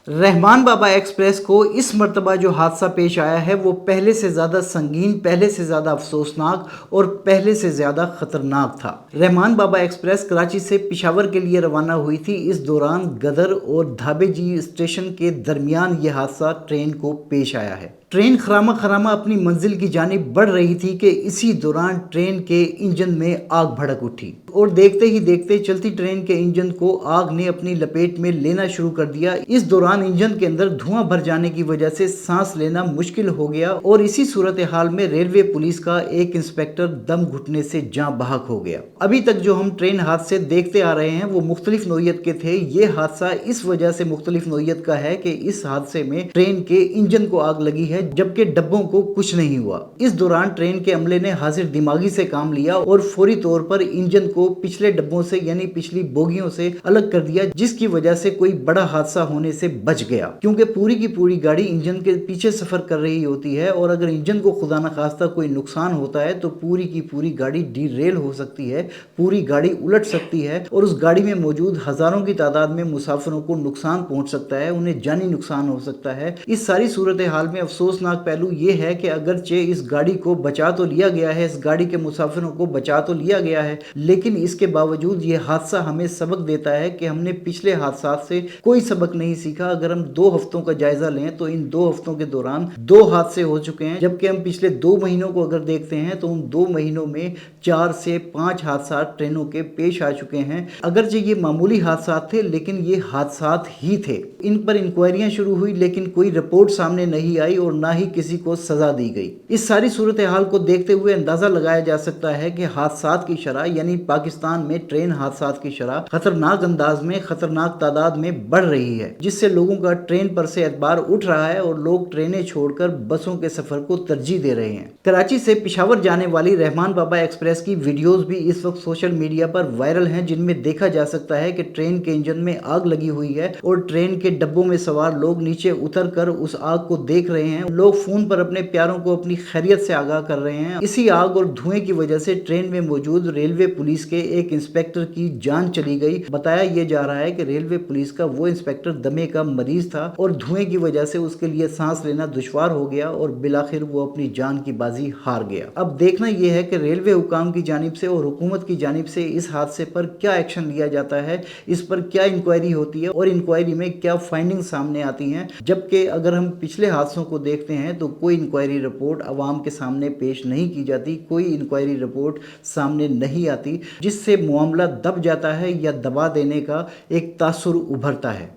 रहमान बाबा express को इस मर्तबा जो हादसा पेश आया है वो पहले से ज़्यादा संगीन, पहले से ज़्यादा अफसोसनाक और पहले से ज़्यादा ख़तरनाक था। रहमान बाबा एक्सप्रेस कराची से पेशावर के लिए रवाना हुई थी। इस दौरान गदर और धाबेजी स्टेशन के दरमियान ये हादसा ट्रेन को पेश आया है। ट्रेन खरामा खरामा अपनी मंजिल की जानिब बढ़ रही थी कि इसी दौरान ट्रेन के इंजन में आग भड़क उठी और देखते ही देखते चलती ट्रेन के इंजन को आग ने अपनी लपेट में लेना शुरू कर दिया। इस दौरान इंजन के अंदर धुआं भर जाने की वजह से सांस लेना मुश्किल हो गया और इसी सूरत हाल में रेलवे पुलिस का एक इंस्पेक्टर दम घुटने से जाँ बहक हो गया। अभी तक जो हम ट्रेन हादसे देखते आ रहे हैं वो मुख्तलिफ नौइयत के थे। ये हादसा इस वजह से मुख्तलिफ नौइयत का है कि इस हादसे में ट्रेन के इंजन को आग लगी है जबकि डब्बों को कुछ नहीं हुआ। इस दौरान ट्रेन के अमले ने हाजिर दिमागी से काम लिया और फौरी तौर पर इंजन को पिछले डब्बों से यानी पिछली बोगियों से अलग कर दिया, जिसकी वजह से कोई बड़ा हादसा होने से बच गया। क्योंकि पूरी की पूरी गाड़ी इंजन के पीछे सफर कर रही होती है और अगर इंजन को खुदा न खास्ता कोई नुकसान होता है तो पूरी की पूरी गाड़ी डीरेल हो सकती है, पूरी गाड़ी उलट सकती है और उस गाड़ी में मौजूद हजारों की तादाद में मुसाफिरों को नुकसान पहुंच सकता है, उन्हें जानी नुकसान हो सकता है। इस सारी सूरत हाल में अफसोसनाक पहलू ये है कि अगरचे इस गाड़ी को बचा तो लिया गया है, इस गाड़ी के मुसाफिरों को बचा तो लिया गया है, लेकिन इसके बावजूद ये हादसा हमें सबक देता है कि हमने पिछले हादसा से कोई सबक नहीं सीखा। अगर हम 2 हफ्तों का जायजा लें तो इन 2 हफ्तों के दौरान 2 हादसे हो चुके हैं, जबकि हम पिछले 2 महीनों को अगर देखते हैं तो उन 2 महीनों में 4 से 5 हादसा ट्रेनों के पेश आ चुके हैं। अगरचे ये मामूली हादसा थे लेकिन ये हादसा ही थे। इन पर इंक्वायरियां शुरू हुई लेकिन कोई रिपोर्ट सामने नहीं आई और ना ही किसी को सजा दी गई। इस सारी सूरत हाल को देखते हुए अंदाजा लगाया जा सकता है कि हादसात की शरह यानी पाकिस्तान में ट्रेन हादसात की शरह खतरनाक अंदाज में, खतरनाक तादाद में बढ़ रही है, जिससे लोगों का ट्रेन पर से एतबार उठ रहा है और लोग ट्रेनें छोड़कर बसों के सफर को तरजीह दे रहे हैं। कराची से पेशावर जाने वाली रहमान बाबा एक्सप्रेस की वीडियोस भी इस वक्त सोशल मीडिया पर वायरल हैं, जिनमें देखा जा सकता है कि ट्रेन के इंजन में आग लगी हुई है और ट्रेन के डब्बों में सवार लोग नीचे उतर कर उस आग को देख रहे हैं। लोग फोन पर अपने प्यारों को अपनी खैरियत से आगाह कर रहे हैं। इसी आग और धुएं की वजह से ट्रेन में मौजूद रेलवे पुलिस के एक इंस्पेक्टर की जान चली गई। बताया यह जा रहा है कि रेलवे पुलिस का वो इंस्पेक्टर दमे का मरीज था और धुएं की वजह से उसके लिए सांस लेना दुश्वार हो गया और बिलाखिर वो अपनी जान की बाजी हार गया। अब देखना यह है कि रेलवे हुकाम की जानिब से और हुकूमत की जानिब से इस हादसे पर क्या एक्शन लिया जाता है, इस पर क्या इंक्वायरी होती है और इंक्वायरी में क्या फाइंडिंग सामने आती हैं। जबकि अगर हम पिछले हादसों को देखते हैं तो कोई इंक्वायरी रिपोर्ट अवाम के सामने पेश नहीं की जाती, कोई इंक्वायरी रिपोर्ट सामने नहीं आती, जिससे मामला दब जाता है या दबा देने का एक तासुर उभरता है।